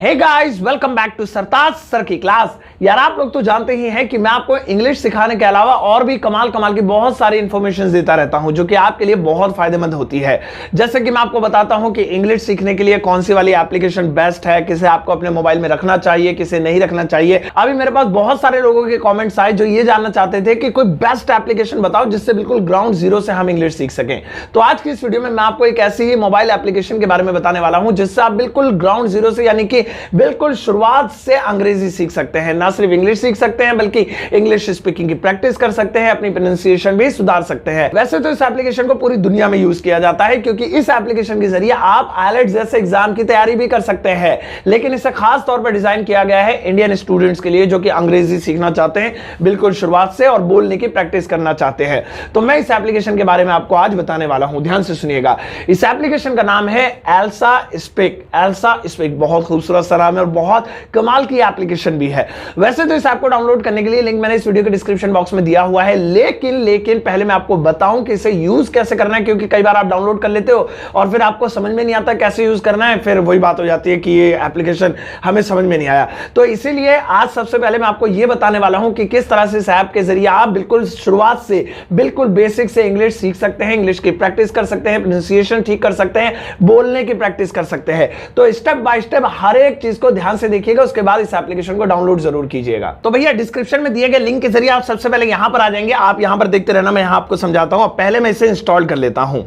Hey guys, welcome back to Sartaj sir की class. यार आप लोग तो जानते ही हैं कि मैं आपको इंग्लिश सिखाने के अलावा और भी कमाल कमाल की बहुत सारी इंफॉर्मेशन देता रहता हूं जो कि आपके लिए बहुत फायदेमंद होती है। जैसे कि मैं आपको बताता हूं कि इंग्लिश सीखने के लिए कौन सी वाली एप्लीकेशन बेस्ट है, किसे आपको अपने मोबाइल में रखना चाहिए, किसे नहीं रखना चाहिए। अभी मेरे पास बहुत सारे लोगों के कॉमेंट्स आए जो ये जानना चाहते थे कि कोई बेस्ट एप्लीकेशन बताओ जिससे बिल्कुल ग्राउंड जीरो से हम इंग्लिश सीख सकें। तो आज की इस वीडियो में मैं आपको एक ऐसी ही मोबाइल एप्लीकेशन के बारे में बताने वाला हूं जिससे आप बिल्कुल ग्राउंड जीरो से यानी कि बिल्कुल शुरुआत से अंग्रेजी सीख सकते हैं। ना सिर्फ इंग्लिश सीख सकते हैं बल्कि इंग्लिश स्पीकिंग की प्रैक्टिस कर सकते हैं, अपनी प्रोनाउंसिएशन भी सुधार सकते हैं। वैसे तो इस एप्लीकेशन को पूरी दुनिया में यूज किया जाता है क्योंकि इस एप्लीकेशन के जरिए आप आईएलटीएस जैसे एग्जाम की तैयारी भी कर सकते हैं, लेकिन इसे खास तौर पर डिजाइन किया गया है इंडियन स्टूडेंट्स के लिए जो कि अंग्रेजी सीखना चाहते हैं बिल्कुल शुरुआत से और बोलने की प्रैक्टिस करना चाहते हैं। तो मैं इस एप्लीकेशन के बारे में आपको आज बताने वाला हूं, ध्यान से सुनिएगा। इस एप्लीकेशन का नाम है एल्सा स्पीक। एल्सा स्पीक बहुत खूबसूरत सा नाम है और बहुत कमाल की एप्लीकेशन भी है। वैसे तो इस ऐप को डाउनलोड करने के लिए लिंक मैंने इस वीडियो के डिस्क्रिप्शन बॉक्स में दिया हुआ है, लेकिन पहले मैं आपको बताऊं कि इसे यूज कैसे करना है, क्योंकि कई बार आप डाउनलोड कर लेते हो और फिर आपको समझ में नहीं आता कैसे यूज करना है, फिर वही बात हो जाती है कि ये एप्लीकेशन हमें समझ में नहीं आया। तो इसीलिए आज सबसे पहले मैं आपको यह बताने वाला हूं कि किस तरह से इस ऐप के जरिए आप बिल्कुल शुरुआत से बिल्कुल बेसिक से इंग्लिश सीख सकते हैं, इंग्लिश की प्रैक्टिस कर सकते हैं, प्रोनाउंसिएशन ठीक कर सकते हैं, बोलने की प्रैक्टिस कर सकते हैं। तो स्टेप बाय स्टेप हर एक चीज को ध्यान से देखिएगा, उसके बाद इस एप्लीकेशन को डाउनलोड जरूर कीजिएगा। तो भैया डिस्क्रिप्शन में दिए गए लिंक के जरिए आप सबसे पहले यहां पर आ जाएंगे। आप यहां पर देखते रहना, मैं यहां आपको समझाता हूं। पहले मैं इसे इंस्टॉल कर लेता हूं।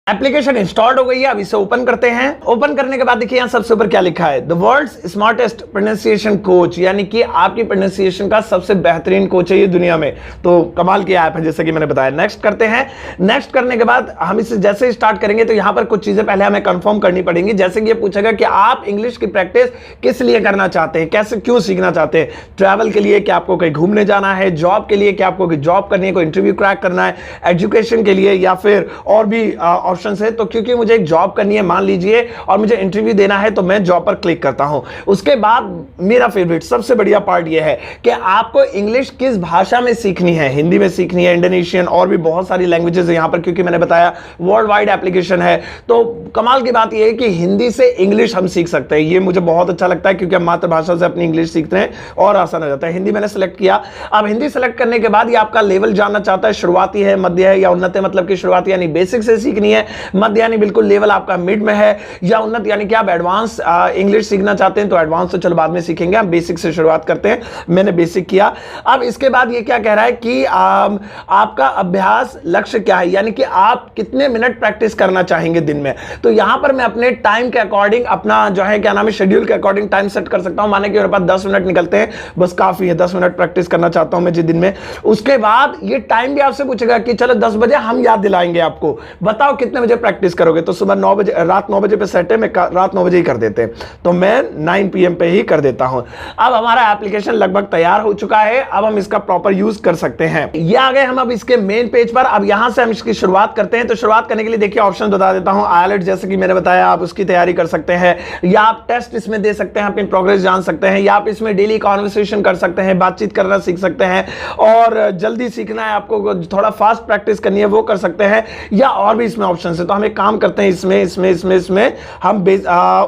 एप्लीकेशन इंस्टॉल्ड हो गई है, अब इसे ओपन करते हैं। ओपन करने के बाद देखिए यहां सबसे ऊपर क्या लिखा है, the world's smartest pronunciation coach, यानी कि आपकी प्रोनाउंसिएशन का सबसे बेहतरीन कोच है ये दुनिया में। तो कमाल की ऐप है जैसे कि मैंने बताया। नेक्स्ट करते हैं। नेक्स्ट करने के बाद हम इसे जैसे स्टार्ट करेंगे तो यहां पर कुछ चीजें पहले हमें कंफर्म करनी पड़ेंगी। जैसे कि ये पूछेगा कि आप इंग्लिश की प्रैक्टिस किस लिए करना चाहते हैं, कैसे क्यों सीखना चाहते हैं। ट्रैवल के लिए, क्या आपको कहीं घूमने जाना है, जॉब के लिए, क्या आपको जॉब करनी है, कोई इंटरव्यू क्रैक करना है, एजुकेशन के लिए, या फिर और भी ऑप्शन है। तो क्योंकि मुझे एक जॉब करनी है मान लीजिए और मुझे इंटरव्यू देना है तो मैं जॉब पर क्लिक करता हूं। उसके बाद मेरा फेवरेट सबसे बढ़िया पार्ट यह है कि आपको इंग्लिश किस भाषा में सीखनी है, हिंदी में सीखनी है, इंडोनेशियन और भी बहुत सारी लैंग्वेजेस है यहां पर, क्योंकि मैंने बताया वर्ल्ड वाइड एप्लीकेशन है। तो कमाल की बात यह है कि हिंदी से इंग्लिश हम सीख सकते हैं। ये मुझे बहुत अच्छा लगता है क्योंकि हम मातृभाषा से अपनी इंग्लिश सीखते हैं और आसान हो जाता है। हिंदी मैंने सेलेक्ट किया। अब हिंदी सेलेक्ट करने के बाद ये आपका लेवल जानना चाहता है, शुरुआती है, मध्य है या उन्नत है। मतलब कि शुरुआती यानी बेसिक से सीखनी है, मध्य यानी बिल्कुल लेवल आपका मिड में है, या उन्नत यानी कि आप एडवांस इंग्लिश सीखना चाहते हैं। तो एडवांस तो चलो बाद में सीखेंगे, हम बेसिक से शुरुआत करते हैं। मैंने बेसिक किया। अब इसके बाद ये क्या कह रहा है कि आपका अभ्यास लक्ष्य क्या है, यानी कि आप कितने मिनट प्रैक्टिस करना चाहेंगे दिन में। तो यहां पर मैं अपने टाइम के अकॉर्डिंग अपना जो है क्या नाम है शेड्यूल के अकॉर्डिंग टाइम सेट कर सकता हूं। माने कि मेरे पास 10 मिनट निकलते हैं, बस काफी है, 10 मिनट प्रैक्टिस करना चाहता हूं मैं दिन में। उसके बाद ये टाइम भी आपसे पूछेगा कि चलो 10 बजे हम याद दिलाएंगे आपको, बताओ कितने बजे प्रैक्टिस करोगे। तो सुबह 9 बजे, रात 9 बजे पे सेट है, मैं रात 9 बजे ही कर देते हैं, तो मैं 9 PM पे ही कर देता हूं। अब हमारा एप्लीकेशन लगभग तैयार हो चुका है। अब हम इसका प्रॉपर यूज कर सकते हैं। ये आ गए हम अब इसके मेन पेज पर। अब यहां से हम इसकी शुरुआत करते हैं। तो शुरुआत करने के लिए देखिए ऑप्शन बता देता हूं। आईएलटीएस जैसे कि मैंने बताया, आप उसकी तैयारी कर सकते हैं, या आप टेस्ट इसमें दे सकते हैं, अपनी प्रोग्रेस जान सकते हैं, या आप इसमें डेली कॉन्वर्सेशन कर सकते हैं, बातचीत करना सीख सकते हैं, और जल्दी सीखना है आपको, थोड़ा फास्ट प्रैक्टिस करनी है वो कर सकते हैं, या और भी इसमें ऑप्शन है। तो हम एक काम करते हैं, इसमें हम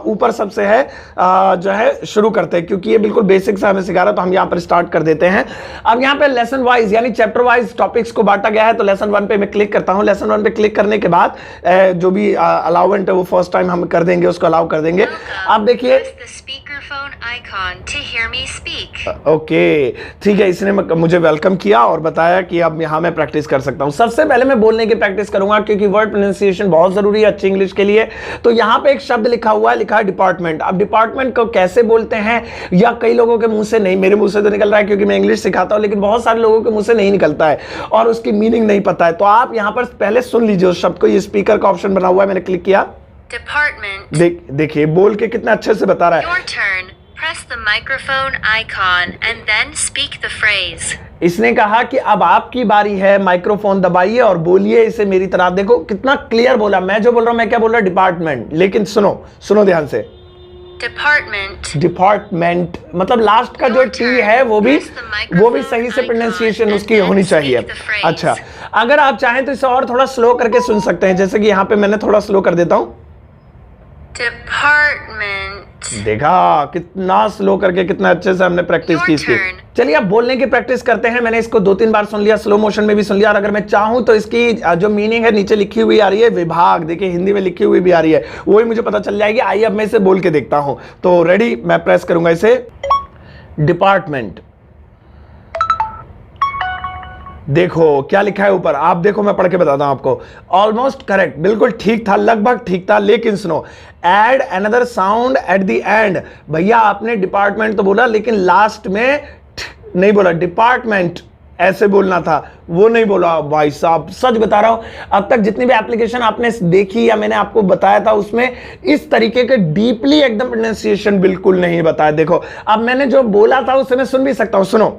ऊपर सबसे है जो है शुरू करते हैं, क्योंकि ये बिल्कुल बेसिक से हमें सिखा रहा है। तो हम यहां पर स्टार्ट कर देते हैं। अब यहां पे लेसन वाइज यानी चैप्टर वाइज टॉपिक्स को बांटा गया है। तो लेसन 1 पे मैं क्लिक करता हूं। लेसन 1 पे क्लिक करने के बाद जो भी अलाउमेंट है वो फर्स्ट टाइम हम कर देंगे, उसको अलाउ कर देंगे। अब देखिए ओके ठीक है, इसने मुझे वेलकम किया और बताया कि अब यहां मैं प्रैक्टिस कर सकता हूं। सबसे पहले मैं बोलने की प्रैक्टिस करूंगा क्योंकि वर्ड प्रोनाउंसिएशन बहुत जरूरी है अच्छी इंग्लिश के लिए। तो यहां पे एक शब्द लिखा हुआ है, लिखा है डिपार्टमेंट। अब डिपार्टमेंट को कैसे बोलते हैं, या कई लोगों के मुंह से नहीं, मेरे मुंह से तो निकल रहा है क्योंकि मैं इंग्लिश सिखाता हूं, लेकिन बहुत सारे लोगों के मुंह से नहीं निकलता है और उसकी मीनिंग नहीं पता है। तो आप यहां पर पहले सुन लीजिए उस शब्द को। ये स्पीकर का ऑप्शन बना हुआ है, मैंने क्लिक किया। डिपार्टमेंट देखिए बोल के कितना अच्छे से बता रहा है। Press the microphone icon and then speak the phrase. इसने कहा कि अब आपकी बारी है, माइक्रोफोन दबाइए और बोलिए इसे मेरी तरह। देखो कितना क्लियर बोला। मैं जो बोल रहा हूं, मैं क्या बोल रहा हूं, डिपार्टमेंट, लेकिन सुनो ध्यान से। डिपार्टमेंट मतलब लास्ट का जो टी है वो भी सही से प्रोनाउंसिएशन उसकी होनी चाहिए। अच्छा, अगर आप चाहें तो इसे और थोड़ा स्लो करके सुन सकते हैं, जैसे कि यहां पे मैंने थोड़ा स्लो कर देता हूं। डिपार्टमेंट देखा कितना स्लो करके कितना अच्छे से हमने प्रैक्टिस की इसकी। चलिए अब बोलने की प्रैक्टिस करते हैं। मैंने इसको 2-3 बार सुन लिया, स्लो मोशन में भी सुन लिया, और अगर मैं चाहूं तो इसकी जो मीनिंग है नीचे लिखी हुई आ रही है, विभाग देखिए हिंदी में लिखी हुई भी आ रही है, वही मुझे पता चल जाएगी। आइए अब मैं इसे बोल के देखता हूं। तो रेडी, मैं प्रेस करूंगा इसे। डिपार्टमेंट, देखो क्या लिखा है ऊपर, आप देखो मैं पढ़ के बताता हूं आपको। ऑलमोस्ट करेक्ट, बिल्कुल ठीक था, लगभग ठीक था, लेकिन सुनो, add another sound at the end. भैया आपने डिपार्टमेंट तो बोला, लेकिन लास्ट में नहीं बोला, डिपार्टमेंट ऐसे बोलना था, वो नहीं बोला। भाई साहब सच बता रहा हूं, अब तक जितनी भी एप्लीकेशन आपने देखी या मैंने आपको बताया था, उसमें इस तरीके के डीपली एकदम प्रोनाउंसिएशन बिल्कुल नहीं बताया। देखो अब मैंने जो बोला था उसे मैं सुन भी सकता हूं, सुनो।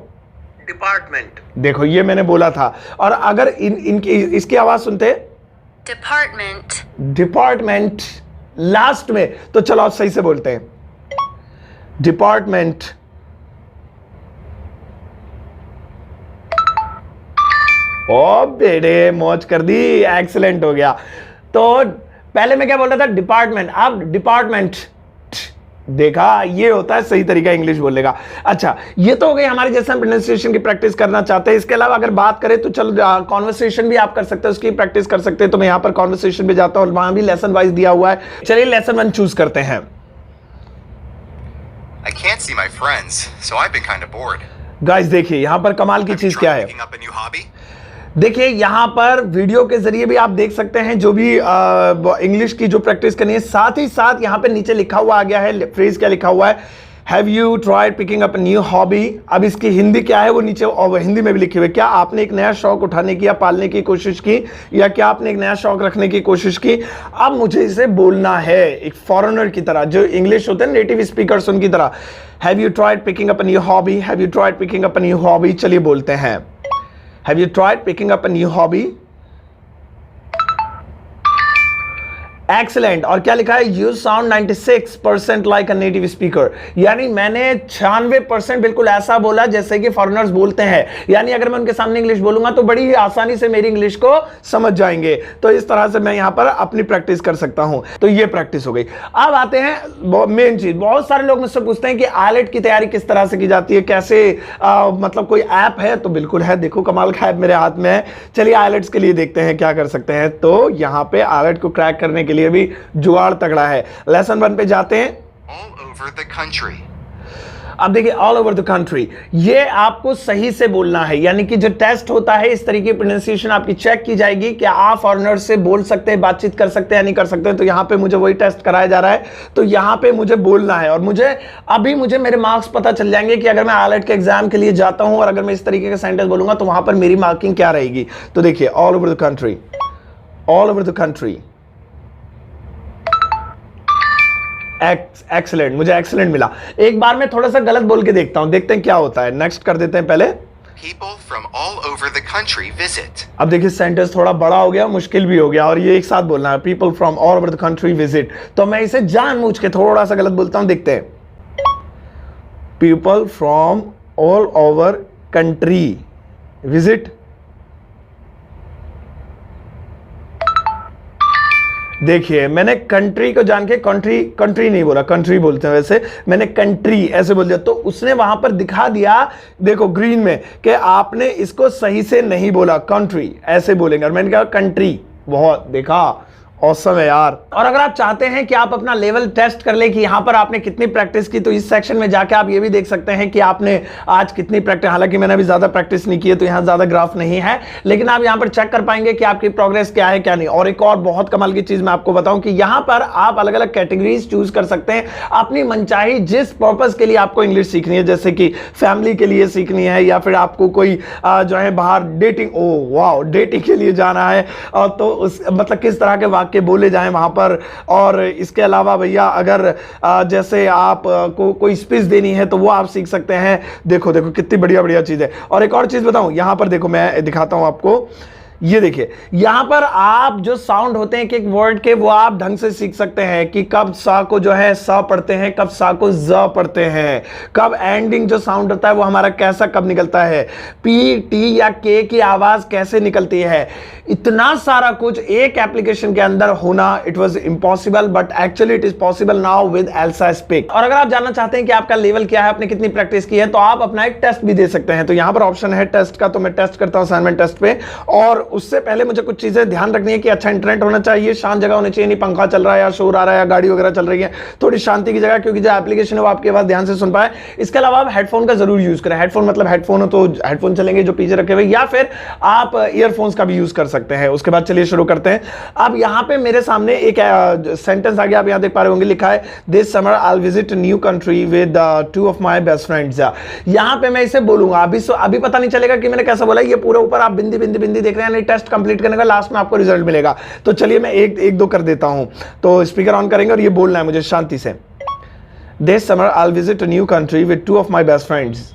डिपार्टमेंट, देखो ये मैंने बोला था, और अगर इनकी इसकी आवाज सुनते, डिपार्टमेंट, डिपार्टमेंट लास्ट में, तो चलो आप सही से बोलते हैं, डिपार्टमेंट। ओ बेटे मौज कर दी, एक्सीलेंट हो गया। तो पहले मैं क्या बोल रहा था, डिपार्टमेंट, अब डिपार्टमेंट। देखा, ये होता है सही तरीका इंग्लिश बोलने का। अच्छा, ये तो हो गई हमारी, जैसे हम प्रोनाउंसिएशन की प्रैक्टिस करना चाहते हैं। इसके अलावा अगर बात करें तो चलो कॉन्वर्सेशन भी आप कर सकते हैं, उसकी प्रैक्टिस कर सकते हैं। तो मैं यहां पर कॉन्वर्सेशन भी जाता हूं, और वहां भी लेसन वाइज दिया हुआ है। चलिए लेसन 1 चूज करते हैं। I can't see my friends, so I've been kind of bored. Guys देखिए यहां पर कमाल की Have you चीज क्या tried है, picking up a new hobby? देखिए यहां पर वीडियो के जरिए भी आप देख सकते हैं जो भी इंग्लिश की जो प्रैक्टिस करनी है। साथ ही साथ यहां पे नीचे लिखा हुआ आ गया है, फ्रेज क्या लिखा हुआ है, have you tried picking up new hobby. अब इसकी हिंदी क्या है वो नीचे और हिंदी में भी लिखी हुई है। क्या आपने एक नया शौक उठाने की या पालने की कोशिश की, या क्या आपने एक नया शौक रखने की कोशिश की। अब मुझे इसे बोलना है एक फॉरेनर की तरह, जो इंग्लिश होते हैं नेटिव स्पीकर्स उनकी तरह। Have you tried picking up new hobby, have you tried picking up new hobby. चलिए बोलते हैं, have you tried picking up a new hobby? Excellent। और क्या लिखा है, you sound 96% like a native speaker। यानी मैंने 96% बिल्कुल ऐसा बोला जैसे कि फॉरेनर्स बोलते हैं। यानी अगर मैं उनके सामने इंग्लिश बोलूंगा तो बड़ी ही आसानी से मेरी इंग्लिश को समझ जाएंगे। तो इस तरह से मैं यहां पर अपनी प्रैक्टिस कर सकता हूं। तो ये प्रैक्टिस हो गई। अब आते हैं मेन चीज, बहुत सारे लोग मुझसे पूछते हैं कि आईलेट की तैयारी किस तरह से की जाती है, कैसे मतलब कोई ऐप है, तो बिल्कुल है, देखो कमाल का ऐप मेरे हाथ में है। चलिए आईलेट्स के लिए देखते हैं क्या कर सकते हैं। तो यहां पे आईलेट को क्रैक करने के लिए भी जुगाड़ तगड़ा है। लेसन 1 पे जाते हैं। All over the country. अब देखिए ऑल ओवर द कंट्री, ये आपको सही से बोलना है। यानी कि जो टेस्ट होता है इस तरीके की प्रोनाउंसिएशन आपकी चेक की जाएगी कि आप फॉरेनर से बोल सकते हैं, बातचीत कर सकते हैं या नहीं कर सकते हैं। तो यहां पे मुझे वही टेस्ट कराया जा रहा है। तो यहां पे मुझे बोलना है, और मुझे मेरे मार्क्स पता चल जाएंगे कि अगर मैं आईलेट के एग्जाम के लिए जाता हूं और अगर मैं इस तरीके का सेंटेंस बोलूंगा तो वहां पर मेरी मार्किंग क्या रहेगी। तो देखिए all over the country, all over the country. Excellent, मुझे एक्सीलेंट मिला। एक बार मैं थोड़ा सा गलत बोल के देखता हूं, देखते हैं क्या होता है। नेक्स्ट कर देते हैं पहले। People from all over the country visit. अब देखिए सेंटेंस थोड़ा बड़ा हो गया, मुश्किल भी हो गया, और ये एक साथ बोलना है, people from all over the country visit. तो मैं इसे जानबूझ के थोड़ा सा गलत बोलता हूं, देखते हैं। People from all over country visit. देखिए मैंने कंट्री को जान के कंट्री नहीं बोला, कंट्री बोलते हैं वैसे, मैंने कंट्री ऐसे बोल दिया। तो उसने वहां पर दिखा दिया, देखो ग्रीन में, कि आपने इसको सही से नहीं बोला, कंट्री ऐसे बोलेंगे, और मैंने कहा कंट्री। बहुत देखा, ऑसम है यार। और अगर आप चाहते हैं कि आप अपना लेवल टेस्ट कर ले कि यहां पर आपने कितनी प्रैक्टिस की, तो इस सेक्शन में जाके आप ये भी देख सकते हैं कि आपने आज कितनी प्रैक्टिस, हालांकि मैंने अभी ज्यादा प्रैक्टिस नहीं की है तो यहां ज्यादा ग्राफ नहीं है, लेकिन आप यहां पर चेक कर पाएंगे कि आपकी प्रोग्रेस क्या है क्या नहीं। और एक और बहुत कमाल की चीज मैं आपको बताऊं कि यहां पर आप अलग अलग कैटेगरीज चूज कर सकते हैं अपनी मनचाही, जिस पर्पज के लिए आपको इंग्लिश सीखनी है, जैसे कि फैमिली के लिए सीखनी है, या फिर आपको कोई जो है बाहर डेटिंग, ओ वाओ, डेटिंग के लिए जाना है, और तो उस मतलब किस तरह के वाक्य बोले जाएं वहां पर। और इसके अलावा भैया अगर जैसे आप को कोई स्पीच देनी है तो वो आप सीख सकते हैं। देखो देखो कितनी बढ़िया बढ़िया चीज है। और एक और चीज बताऊं, यहां पर देखो मैं दिखाता हूं आपको, ये देखिए यहां पर आप जो साउंड होते हैं एक वर्ड के वो आप ढंग से सीख सकते हैं कि कब सा को जो है सा पढ़ते हैं, कब सा को ज पढ़ते हैं, कब एंडिंग जो साउंड होता है वो हमारा कैसा कब निकलता है, पी टी या के की आवाज कैसे निकलती है। इतना सारा कुछ एक एप्लीकेशन के अंदर होना it was impossible, but actually it is possible now with Elsa speak. और अगर आप जानना चाहते हैं कि आपका लेवल क्या है, आपने कितनी प्रैक्टिस की है, तो आप अपना एक टेस्ट भी दे सकते हैं। तो यहां पर ऑप्शन है टेस्ट का, तो मैं टेस्ट करता हूं असाइनमेंट टेस्ट पे। और उससे पहले मुझे कुछ चीजें ध्यान रखनी है कि अच्छा इंटरनेट होना चाहिए, शांत जगह होनी चाहिए, नहीं पंखा चल रहा है या शोर आ रहा है या गाड़ी वगैरह चल रही है, थोड़ी शांति की जगह, क्योंकि जो एप्लीकेशन है वो आपके पास ध्यान से सुन पाए। इसके अलावा आप हेडफोन का जरूर यूज करें। हेडफोन मतलब हेडफोन हो तो हेडफोन चलेंगे जो पीछे रखे हुए, या फिर आप ईयरफोन्स का भी यूज कर सकते हैं। उसके बाद चलिए शुरू करते हैं। अब यहां पे मेरे सामने एक सेंटेंस आ गया, आप यहां देख पा रहे होंगे, लिखा है this summer I will visit new country with 2 of my best friends. यहां पे मैं इसे बोलूंगा, अभी पता नहीं चलेगा कि मैंने कैसा बोला। ये पूरे ऊपर आप बिंदी बिंदी बिंदी देख रहे हैं, टेस्ट कंप्लीट करने का लास्ट में आपको रिजल्ट मिलेगा। तो चलिए मैं एक दो कर देता हूं। तो स्पीकर ऑन करेंगे और ये बोलना है मुझे शांति से, this summer I will visit new country with 2 of my best friends.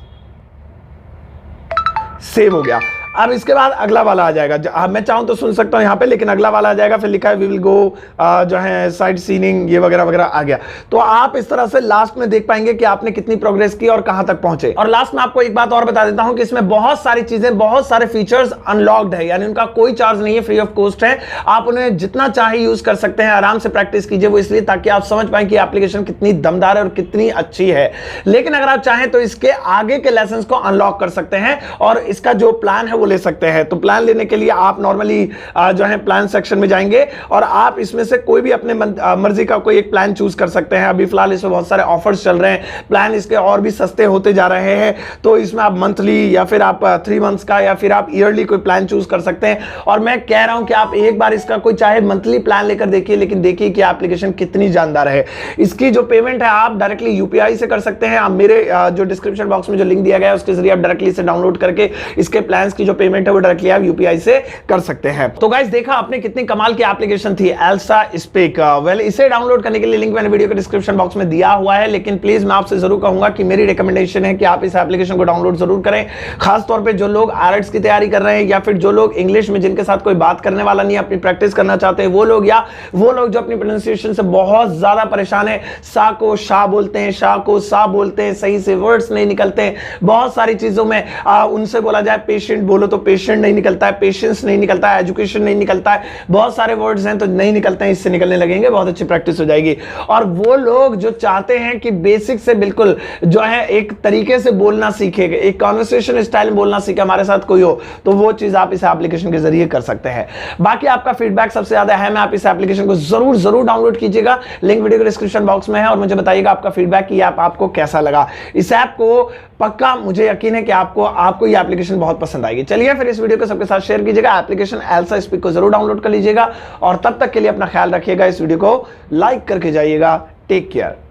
Save हो गया। अब इसके बाद अगला वाला आ जाएगा। मैं चाहूं तो सुन सकता हूं यहां पे, लेकिन अगला वाला आ जाएगा, फिर लिखा है वी विल गो जो है साइट सीइंग, ये वगैरह वगैरह आ गया। तो आप इस तरह से लास्ट में देख पाएंगे कि आपने कितनी प्रोग्रेस की और कहां तक पहुंचे। और लास्ट में आपको एक बात और बता देता हूं कि इसमें बहुत सारी चीजें, बहुत सारे फीचर्स अनलॉक्ड है, यानी उनका कोई चार्ज नहीं है, फ्री ऑफ कॉस्ट है। आप उन्हें जितना चाहे यूज कर सकते हैं, आराम से प्रैक्टिस कीजिए। वो इसलिए ताकि आप समझ पाए कि एप्लीकेशन कितनी दमदार है और कितनी अच्छी है। लेकिन अगर आप चाहें तो इसके आगे के लेसन को अनलॉक कर सकते हैं और इसका जो प्लान है वो ले सकते हैं। तो प्लान लेने के लिए आप नॉर्मली जो है प्लान सेक्शन में जाएंगे और आप इसमें से कोई भी अपने मर्जी का कोई एक प्लान चूज कर सकते हैं। अभी फिलहाल इसमें बहुत सारे ऑफर्स चल रहे हैं, प्लान इसके और भी सस्ते होते जा रहे हैं। तो इसमें आप मंथली या फिर आप 3 मंथ्स का या फिर आप ईयरली कोई प्लान चूज कर सकते हैं। और मैं कह रहा हूं कि आप एक बार इसका कोई चाहे मंथली प्लान लेकर देखिए, लेकिन देखिए कि एप्लीकेशन कितनी जानदार है। इसकी जो पेमेंट है आप डायरेक्टली यूपीआई से कर सकते हैं। आप मेरे जो डिस्क्रिप्शन बॉक्स में जो लिंक दिया गया है उसके जरिए आप डायरेक्टली से डाउनलोड करके इसके प्लान की जो पेमेंट है वो डायरेक्टली आप यूपीआई से कर सकते हैं। तो गाइस देखा आपने कितनी कमाल की एप्लीकेशन थी एल्सा स्पीक। वेल इसे डाउनलोड करने के लिए लिंक मैंने वीडियो के डिस्क्रिप्शन बॉक्स में दिया हुआ है, लेकिन प्लीज मैं आपसे जरूर कहूंगा कि मेरी रिकमेंडेशन है कि आप इस एप्लीकेशन को डाउनलोड जरूर करें। खास तौर पे जो लोग आईएलटीएस की तैयारी कर रहे हैं या फिर जो लोग इंग्लिश में जिनके साथ कोई बात करने वाला नहीं, अपनी प्रैक्टिस करना चाहते हैं वो लोग, या वो लोग जो अपनी प्रोनाउंसिएशन से बहुत ज्यादा परेशान है, सा को शा बोलते हैं, शा को सा बोलते हैं, सही से वर्ड्स नहीं निकलते हैं, बहुत सारी चीजों में उनसे बोला जाए पेशेंट बोलो तो पेशेंट नहीं निकलता है, पेशेंस नहीं निकलता है, एजुकेशन नहीं निकलता है, बहुत सारे वर्ड्स हैं तो नहीं निकलते हैं, इससे निकलने लगेंगे, बहुत अच्छी प्रैक्टिस हो जाएगी। और वो लोग जो चाहते हैं कि बेसिक से बिल्कुल जो है एक तरीके से बोलना सीखे, एक कॉन्वर्सेशन स्टाइल में बोलना सीखे, हमारे साथ कोई हो, तो वो चीज आप इस एप्लीकेशन के जरिए कर सकते हैं। बाकी आपका फीडबैक सबसे ज्यादा है, मैं आप इस एप्लीकेशन को जरूर जरूर डाउनलोड कीजिएगा, लिंक वीडियो के डिस्क्रिप्शन बॉक्स में है, और मुझे बताइएगा आपका फीडबैक कि आपको कैसा लगा। इस ऐप को पक्का मुझे यकीन है कि आपको ये एप्लीकेशन बहुत पसंद आएगी। चलिए फिर इस वीडियो को सबके साथ शेयर कीजिएगा, एप्लीकेशन एल्सा स्पीक को जरूर डाउनलोड कर लीजिएगा, और तब तक के लिए अपना ख्याल रखिएगा, इस वीडियो को लाइक करके जाइएगा। Take care.